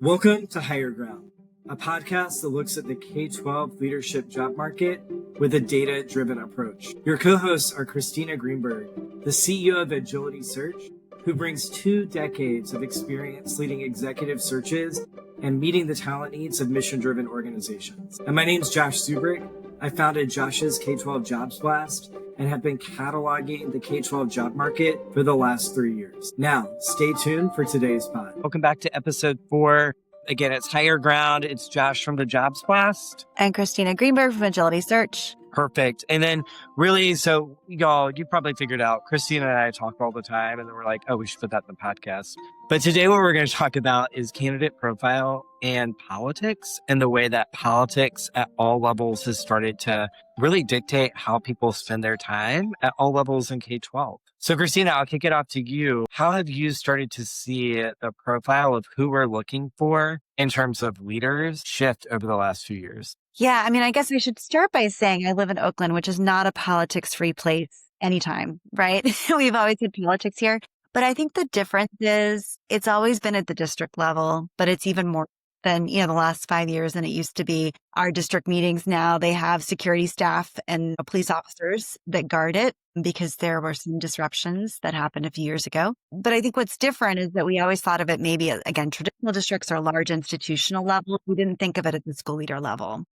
Welcome to Higher Ground, a podcast that looks at the K12 leadership job market with a data-driven approach. Your co-hosts are Christina Greenberg, the CEO of Agility Search, who brings 2 decades of experience leading executive searches and meeting the talent needs of mission-driven organizations. And my name's Josh Czupryk. I founded Josh's K12 Jobs Blast and have been cataloging the K12 job market for the last 3 years. Now, stay tuned for today's pod. Welcome back to episode 4. Again, it's Higher Ground. It's Josh from the Jobs Blast. And Christina Greenberg from Agility Search. Perfect. And then really, so y'all, you probably figured out, Christina and I talk all the time, and then we're like, oh, we should put that in the podcast. But today what we're going to talk about is candidate profile and politics, and the way that politics at all levels has started to really dictate how people spend their time at all levels in K12. So Christina, I'll kick it off to you. How have you started to see the profile of who we're looking for in terms of leaders shift over the last few years? Yeah, I mean, I guess we should start by saying I live in Oakland, which is not a politics-free place anytime, right? We've always had politics here. But I think the difference is it's always been at the district level, but it's even more than, the last 5 years than it used to be. Our district meetings now, they have security staff and police officers that guard it because there were some disruptions that happened a few years ago. But I think what's different is that we always thought of it maybe, again, traditional districts are large institutional level. We didn't think of it at the school leader level.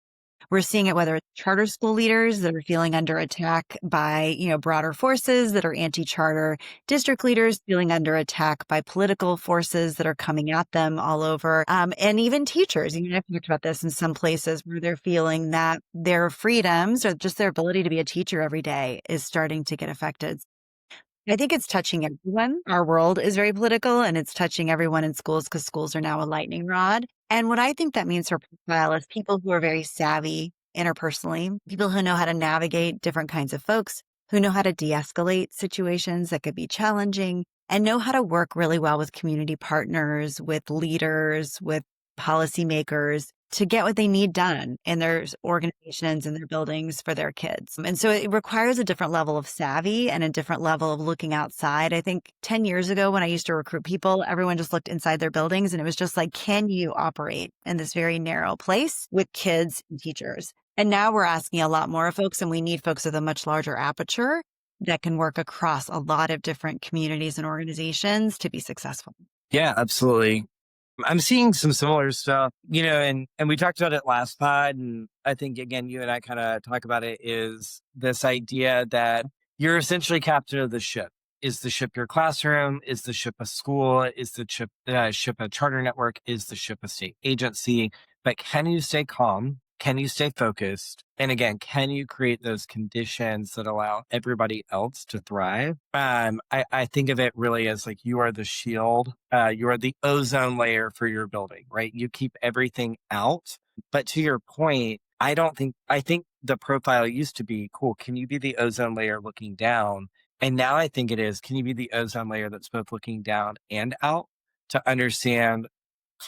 We're seeing it whether it's charter school leaders that are feeling under attack by, broader forces that are anti-charter, district leaders feeling under attack by political forces that are coming at them all over, and even teachers. I've talked about this in some places where they're feeling that their freedoms or just their ability to be a teacher every day is starting to get affected. I think it's touching everyone. Our world is very political, and it's touching everyone in schools because schools are now a lightning rod. And what I think that means for profile is people who are very savvy interpersonally, people who know how to navigate different kinds of folks, who know how to de-escalate situations that could be challenging, and know how to work really well with community partners, with leaders, with policymakers to get what they need done in their organizations and their buildings for their kids. And so it requires a different level of savvy and a different level of looking outside. I think 10 years ago when I used to recruit people, everyone just looked inside their buildings and it was just like, can you operate in this very narrow place with kids and teachers? And now we're asking a lot more of folks, and we need folks with a much larger aperture that can work across a lot of different communities and organizations to be successful. Yeah, absolutely. I'm seeing some similar stuff, and we talked about it last pod. And I think, again, you and I kind of talk about it, is this idea that you're essentially captain of the ship. Is the ship your classroom? Is the ship a school? Is the ship a charter network? Is the ship a state agency? But can you stay calm? Can you stay focused? And again, can you create those conditions that allow everybody else to thrive? I think of it really as like you are the shield. You are the ozone layer for your building, right? You keep everything out. But to your point, I think the profile used to be, cool, can you be the ozone layer looking down? And now I think it is, can you be the ozone layer that's both looking down and out to understand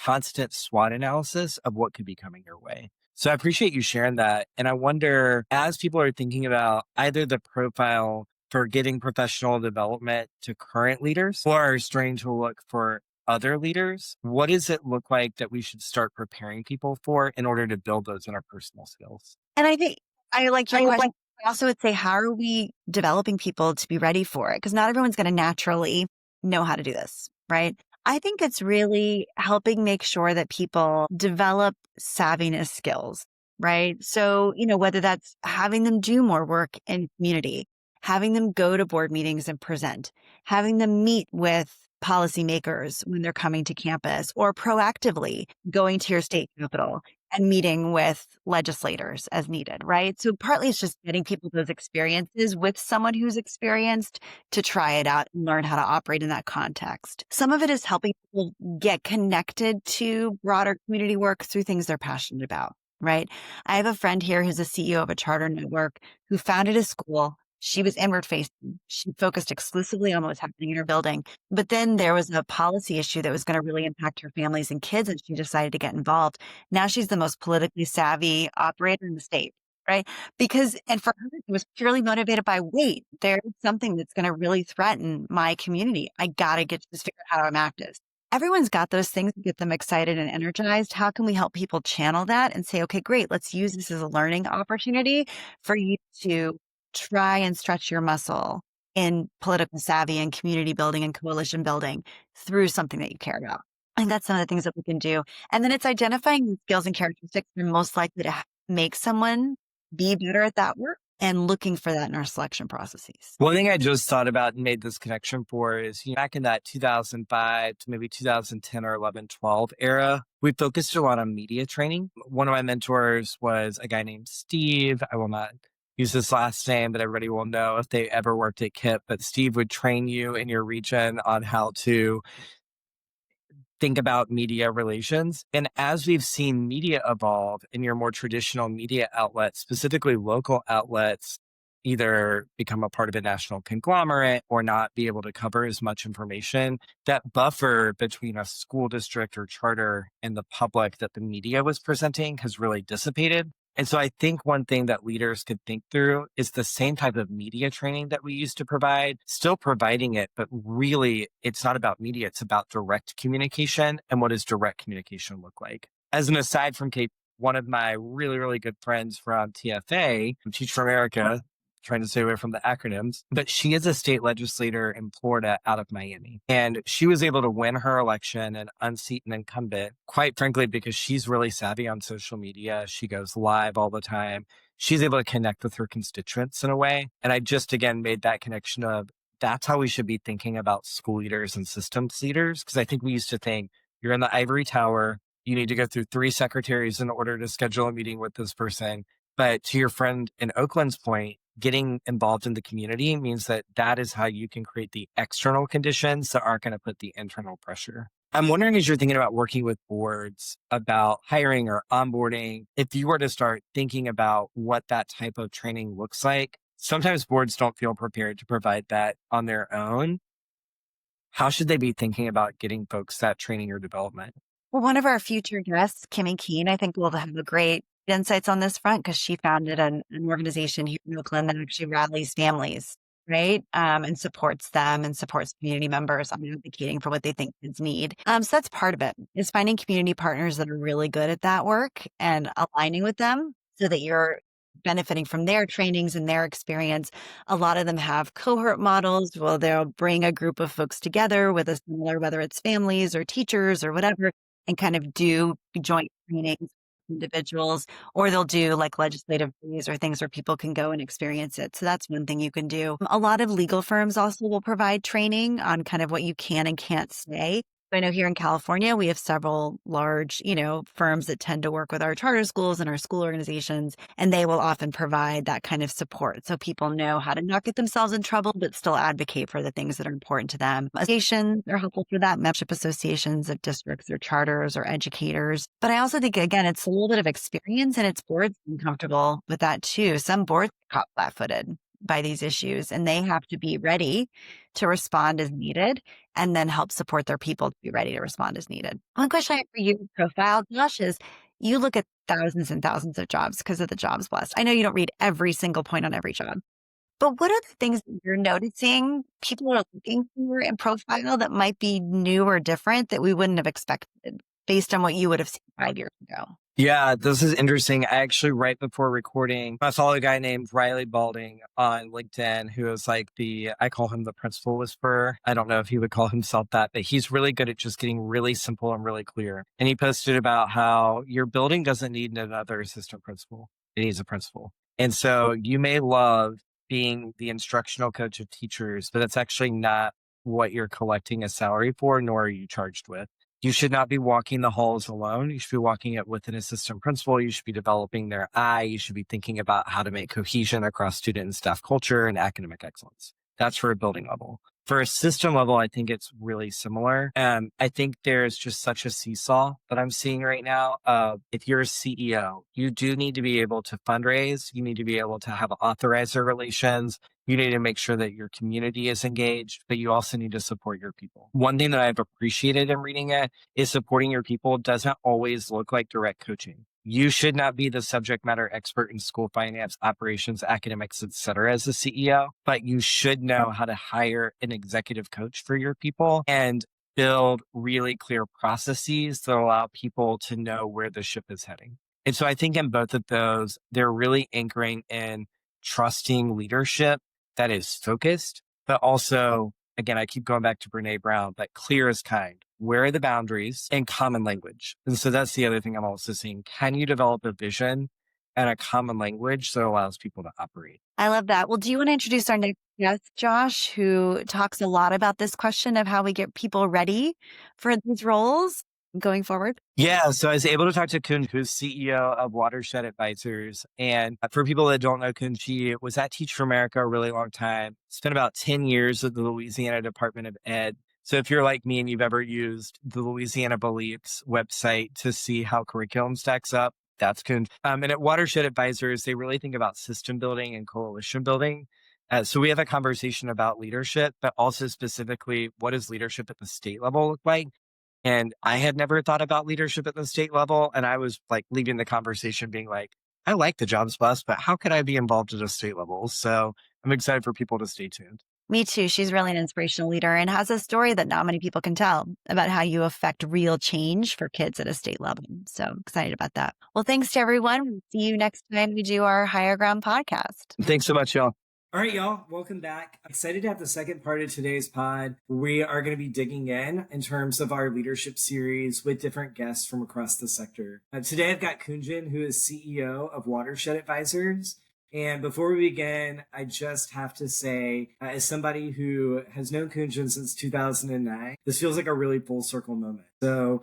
constant SWOT analysis of what could be coming your way? So I appreciate you sharing that. And I wonder, as people are thinking about either the profile for getting professional development to current leaders or are starting to look for other leaders, what does it look like that we should start preparing people for in order to build those interpersonal skills? And I think I like your question. I also would say, how are we developing people to be ready for it? Because not everyone's going to naturally know how to do this, right? I think it's really helping make sure that people develop savviness skills, right? So, whether that's having them do more work in community, having them go to board meetings and present, having them meet with policymakers when they're coming to campus, or proactively going to your state capitol and meeting with legislators as needed, right? So partly it's just getting people those experiences with someone who's experienced to try it out and learn how to operate in that context. Some of it is helping people get connected to broader community work through things they're passionate about, right? I have a friend here who's a CEO of a charter network who founded a school. She was inward facing. She focused exclusively on what was happening in her building. But then there was a policy issue that was going to really impact her families and kids, and she decided to get involved. Now she's the most politically savvy operator in the state, right? And for her, it was purely motivated by, wait, there's something that's going to really threaten my community. I got to get this figured out how to enact this. everyone's got those things that get them excited and energized. How can we help people channel that and say, okay, great, let's use this as a learning opportunity for you to try and stretch your muscle in political savvy and community building and coalition building through something that you care about. I think that's some of the things that we can do. And then it's identifying the skills and characteristics that are most likely to make someone be better at that work and looking for that in our selection processes. One thing I just thought about and made this connection for is, back in that 2005 to maybe 2010 or 11, 12 era, we focused a lot on media training. One of my mentors was a guy named Steve. I will not use his last name, but everybody will know if they ever worked at KIP. But Steve would train you in your region on how to think about media relations. And as we've seen media evolve in your more traditional media outlets, specifically local outlets, either become a part of a national conglomerate or not be able to cover as much information, that buffer between a school district or charter and the public that the media was presenting has really dissipated. And so I think one thing that leaders could think through is the same type of media training that we used to provide, still providing it, but really it's not about media, it's about direct communication. And what does direct communication look like? As an aside from Kate, one of my really, really good friends from TFA, Teach for America, trying to stay away from the acronyms, but she is a state legislator in Florida out of Miami. And she was able to win her election and unseat an incumbent, quite frankly, because she's really savvy on social media. She goes live all the time. She's able to connect with her constituents in a way. And I just, again, made that connection of that's how we should be thinking about school leaders and systems leaders. Because I think we used to think you're in the ivory tower. You need to go through 3 secretaries in order to schedule a meeting with this person. But to your friend in Oakland's point, getting involved in the community means that that is how you can create the external conditions that aren't going to put the internal pressure. I'm wondering, as you're thinking about working with boards about hiring or onboarding, if you were to start thinking about what that type of training looks like, sometimes boards don't feel prepared to provide that on their own. How should they be thinking about getting folks that training or development? Well, one of our future guests, Kimmy Keene, I think will have a great insights on this front because she founded an organization here in Oakland that actually rallies families, right? And supports them and supports community members on advocating for what they think kids need. So that's part of it, is finding community partners that are really good at that work and aligning with them so that you're benefiting from their trainings and their experience. A lot of them have cohort models. Well, they'll bring a group of folks together with a similar, whether it's families or teachers or whatever, and kind of do joint trainings individuals, or they'll do like legislative days or things where people can go and experience it. So that's one thing you can do. A lot of legal firms also will provide training on kind of what you can and can't say. I know here in California, we have several large, firms that tend to work with our charter schools and our school organizations, and they will often provide that kind of support. So people know how to not get themselves in trouble, but still advocate for the things that are important to them. Associations are helpful for that, membership associations of districts or charters or educators. But I also think, again, it's a little bit of experience and it's boards being comfortable with that too. Some boards get caught flat-footed by these issues, and they have to be ready to respond as needed and then help support their people to be ready to respond as needed. One question I have for you, profile, Josh, is you look at thousands and thousands of jobs because of the jobs blast. I know you don't read every single point on every job, but what are the things that you're noticing people are looking for in profile that might be new or different that we wouldn't have expected based on what you would have seen 5 years ago? Yeah, this is interesting. I actually, right before recording, I follow a guy named Riley Balding on LinkedIn, who is like I call him the principal whisperer. I don't know if he would call himself that, but he's really good at just getting really simple and really clear. And he posted about how your building doesn't need another assistant principal. It needs a principal. And so you may love being the instructional coach of teachers, but that's actually not what you're collecting a salary for, nor are you charged with. You should not be walking the halls alone. You should be walking it with an assistant principal. You should be developing their eye. You should be thinking about how to make cohesion across student and staff culture and academic excellence. That's for a building level. For a system level, I think it's really similar. I think there's just such a seesaw that I'm seeing right now. If you're a CEO, you do need to be able to fundraise. You need to be able to have authorizer relations. You need to make sure that your community is engaged, but you also need to support your people. One thing that I've appreciated in reading it is supporting your people doesn't always look like direct coaching. You should not be the subject matter expert in school finance, operations, academics, et cetera, as a CEO, but you should know how to hire an executive coach for your people. And build really clear processes that allow people to know where the ship is heading. And so I think in both of those, they're really anchoring in trusting leadership that is focused, but also, again, I keep going back to Brene Brown, but clear as kind. Where are the boundaries and common language? And so that's the other thing I'm also seeing. Can you develop a vision and a common language that allows people to operate? I love that. Well, do you want to introduce our next guest, Josh, who talks a lot about this question of how we get people ready for these roles going forward? Yeah, so I was able to talk to Kun, who's CEO of Watershed Advisors. And for people that don't know Kun, she was at Teach for America a really long time, spent about 10 years with the Louisiana Department of Ed. So if you're like me and you've ever used the Louisiana Beliefs website to see how curriculum stacks up, that's Kun. And at Watershed Advisors, they really think about system building and coalition building. So we have a conversation about leadership, but also specifically, what does leadership at the state level look like? And I had never thought about leadership at the state level. And I was like leaving the conversation being like, I like the Jobs Plus, but how could I be involved at a state level? So I'm excited for people to stay tuned. Me too. She's really an inspirational leader and has a story that not many people can tell about how you affect real change for kids at a state level. So excited about that. Well, thanks to everyone. We'll see you next time we do our Higher Ground podcast. Thanks so much, y'all. All right, y'all, welcome back. Excited to have the second part of today's pod. We are going to be digging in terms of our leadership series with different guests from across the sector. Today, I've got Kunjan, who is CEO of Watershed Advisors. And before we begin, I just have to say, as somebody who has known Kunjan since 2009, this feels like a really full circle moment. So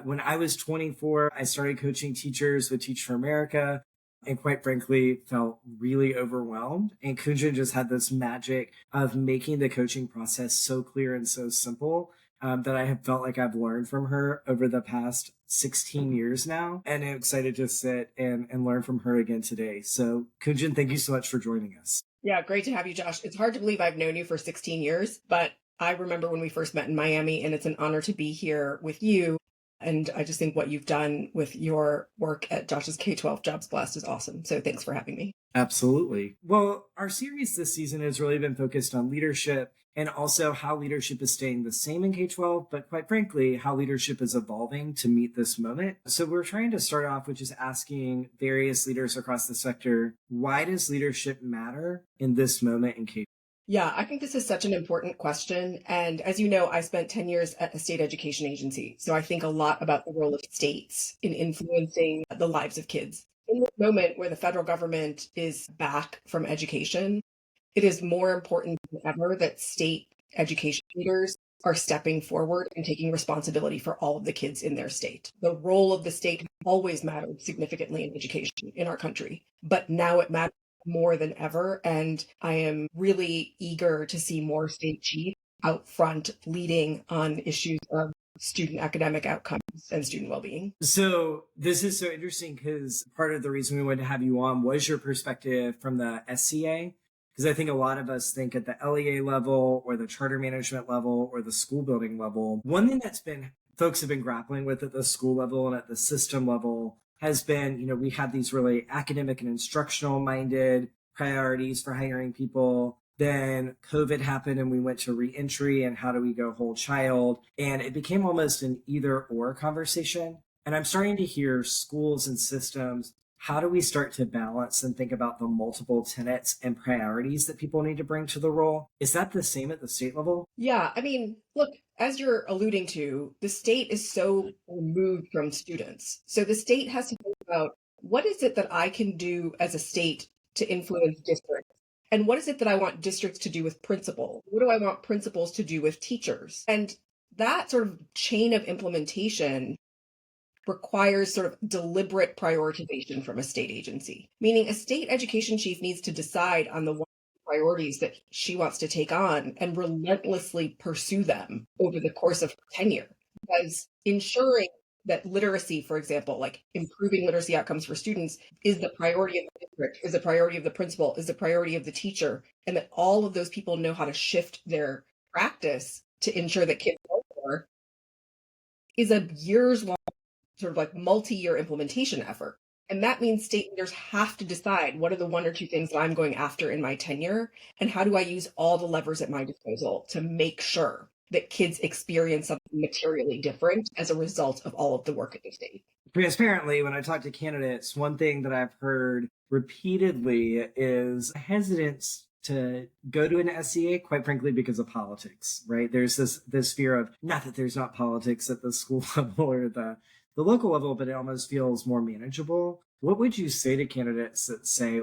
when I was 24, I started coaching teachers with Teach for America. And quite frankly, felt really overwhelmed. And Kunjan just had this magic of making the coaching process so clear and so simple that I have felt like I've learned from her over the past 16 years now. And I'm excited to sit and learn from her again today. So Kunjan, thank you so much for joining us. Yeah, great to have you, Josh. It's hard to believe I've known you for 16 years, but I remember when we first met in Miami, and it's an honor to be here with you. And I just think what you've done with your work at Josh's K12 Jobs Blast is awesome. So thanks for having me. Absolutely. Well, our series this season has really been focused on leadership and also how leadership is staying the same in K12, but quite frankly, how leadership is evolving to meet this moment. So we're trying to start off with just asking various leaders across the sector, why does leadership matter in this moment in K12? Yeah, I think this is such an important question. And as you know, I spent 10 years at a state education agency. So I think a lot about the role of states in influencing the lives of kids. In this moment where the federal government is back from education, it is more important than ever that state education leaders are stepping forward and taking responsibility for all of the kids in their state. The role of the state always mattered significantly in education in our country, but now it matters more than ever. And I am really eager to see more state chiefs out front leading on issues of student academic outcomes and student well-being. So this is so interesting because part of the reason we wanted to have you on was your perspective from the SCA. Because I think a lot of us think at the LEA level or the charter management level or the school building level, one thing that's been folks have been grappling with at the school level and at the system level has been, we have these really academic and instructional minded priorities for hiring people. Then COVID happened and we went to reentry and how do we go whole child? And it became almost an either or conversation. And I'm starting to hear schools and systems, how do we start to balance and think about the multiple tenets and priorities that people need to bring to the role? Is that the same at the state level? Yeah, I mean, look, as you're alluding to, the state is so removed from students. So the state has to think about what is it that I can do as a state to influence districts? And what is it that I want districts to do with principals? What do I want principals to do with teachers? And that sort of chain of implementation requires sort of deliberate prioritization from a state agency, meaning a state education chief needs to decide on the priorities that she wants to take on and relentlessly pursue them over the course of tenure. Because ensuring that literacy, for example, like improving literacy outcomes for students is the priority of the district, is the priority of the principal, is the priority of the teacher, and that all of those people know how to shift their practice to ensure that kids know more is a years-long sort of like multi-year implementation effort. And that means state leaders have to decide what are the one or two things that I'm going after in my tenure, and how do I use all the levers at my disposal to make sure that kids experience something materially different as a result of all of the work at the state. Transparently, when I talk to candidates, one thing that I've heard repeatedly is hesitance to go to an SEA, quite frankly, because of politics, right? There's this fear of, not that there's not politics at the school level or the local level, but it almost feels more manageable. What would you say to candidates that say,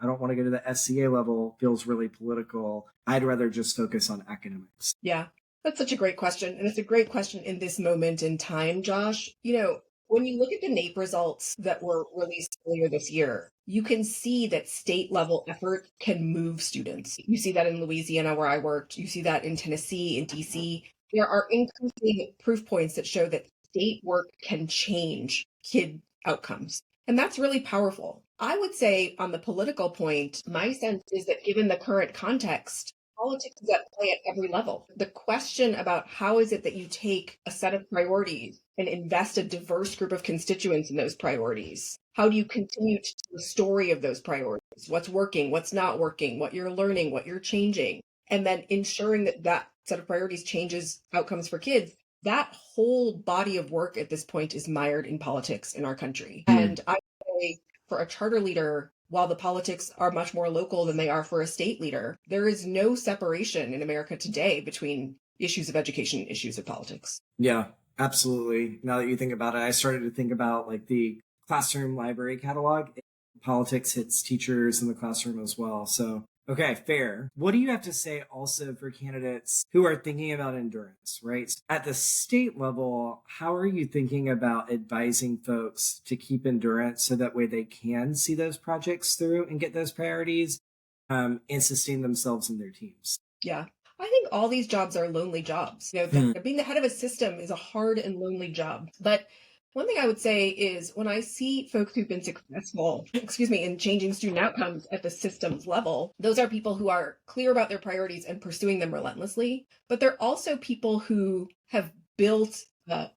I don't want to go to the SCA level, feels really political. I'd rather just focus on academics? Yeah, that's such a great question. And it's a great question in this moment in time, Josh. When you look at the NAEP results that were released earlier this year, you can see that state level effort can move students. You see that in Louisiana, where I worked. You see that in Tennessee, in DC. There are increasing proof points that show that state work can change kid outcomes. And that's really powerful. I would say on the political point, my sense is that given the current context, politics is at play at every level. The question about how is it that you take a set of priorities and invest a diverse group of constituents in those priorities? How do you continue to tell the story of those priorities? What's working, what's not working, what you're learning, what you're changing, and then ensuring that that set of priorities changes outcomes for kids. That whole body of work at this point is mired in politics in our country. And I would say for a charter leader, while the politics are much more local than they are for a state leader, there is no separation in America today between issues of education and issues of politics. Yeah, absolutely. Now that you think about it, I started to think about like the classroom library catalog. Politics hits teachers in the classroom as well. So, okay, fair. What do you have to say also for candidates who are thinking about endurance, right? At the state level, how are you thinking about advising folks to keep endurance so that way they can see those projects through and get those priorities and sustain themselves and their teams? Yeah. I think all these jobs are lonely jobs. Being the head of a system is a hard and lonely job. But one thing I would say is when I see folks who've been successful, in changing student outcomes at the systems level, those are people who are clear about their priorities and pursuing them relentlessly. But they're also people who have built a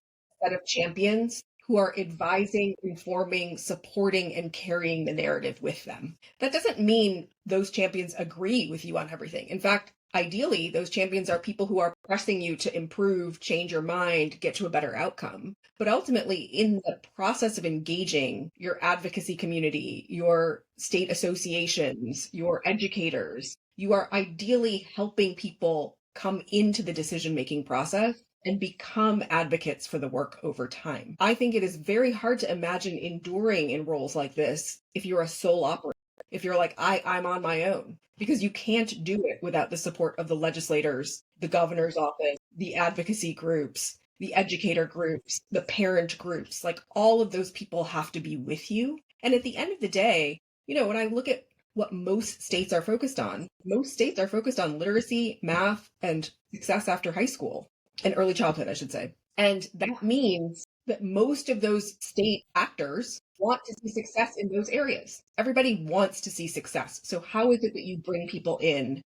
set of champions who are advising, informing, supporting, and carrying the narrative with them. That doesn't mean those champions agree with you on everything. In fact, ideally, those champions are people who are pressing you to improve, change your mind, get to a better outcome. But ultimately, in the process of engaging your advocacy community, your state associations, your educators, you are ideally helping people come into the decision-making process and become advocates for the work over time. I think it is very hard to imagine enduring in roles like this if you're a sole operator, if you're like, I'm on my own, because you can't do it without the support of the legislators, the governor's office, the advocacy groups, the educator groups, the parent groups. Like all of those people have to be with you. And at the end of the day, when I look at what most states are focused on literacy, math, and success after high school and early childhood, I should say. And that means that most of those state actors want to see success in those areas. Everybody wants to see success. So how is it that you bring people in,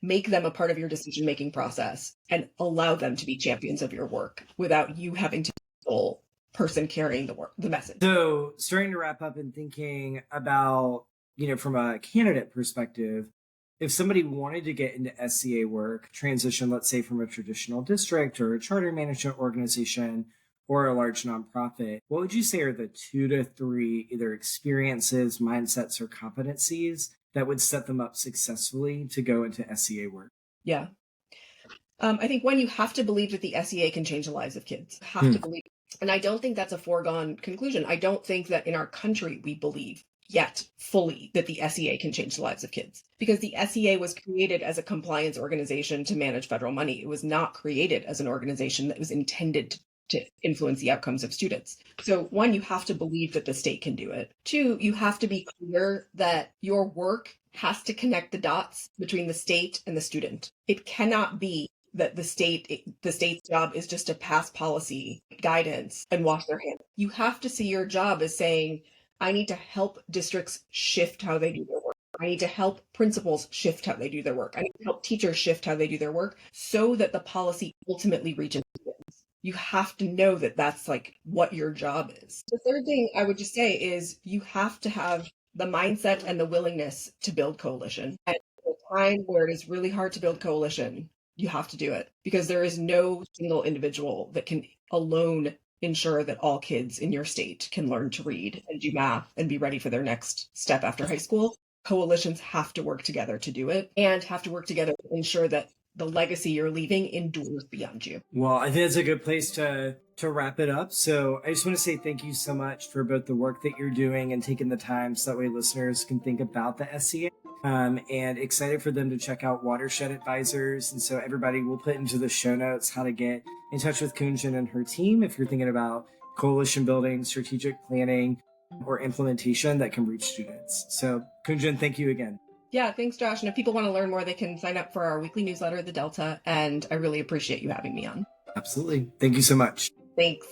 make them a part of your decision-making process, and allow them to be champions of your work without you having to be the sole person carrying the message? So starting to wrap up and thinking about, from a candidate perspective, if somebody wanted to get into SCA work, transition, let's say from a traditional district or a charter management organization or a large nonprofit, what would you say are the 2 to 3 either experiences, mindsets, or competencies that would set them up successfully to go into SCA work? Yeah. I think one, you have to believe that the SEA can change the lives of kids. Have to believe. And I don't think that's a foregone conclusion. I don't think that in our country we believe yet fully that the SEA can change the lives of kids, because the SEA was created as a compliance organization to manage federal money. It was not created as an organization that was intended to influence the outcomes of students. So one, you have to believe that the state can do it. 2, you have to be clear that your work has to connect the dots between the state and the student. It cannot be that the state's job is just to pass policy guidance and wash their hands. You have to see your job as saying, I need to help districts shift how they do their work. I need to help principals shift how they do their work. I need to help teachers shift how they do their work so that the policy ultimately reaches students. You have to know that that's like what your job is. The third thing I would just say is you have to have the mindset and the willingness to build coalition. At a time where it is really hard to build coalition, you have to do it, because there is no single individual that can alone ensure that all kids in your state can learn to read and do math and be ready for their next step after high school. Coalitions have to work together to do it, and have to work together to ensure that the legacy you're leaving endures beyond you. Well, I think that's a good place to wrap it up. So I just want to say thank you so much for both the work that you're doing and taking the time so that way listeners can think about the SCA. And excited for them to check out Watershed Advisors. And so everybody will put into the show notes how to get in touch with Kunjan and her team if you're thinking about coalition building, strategic planning, or implementation that can reach students. So Kunjan, thank you again. Yeah, thanks, Josh. And if people want to learn more, they can sign up for our weekly newsletter, The Delta. And I really appreciate you having me on. Absolutely. Thank you so much. Thanks.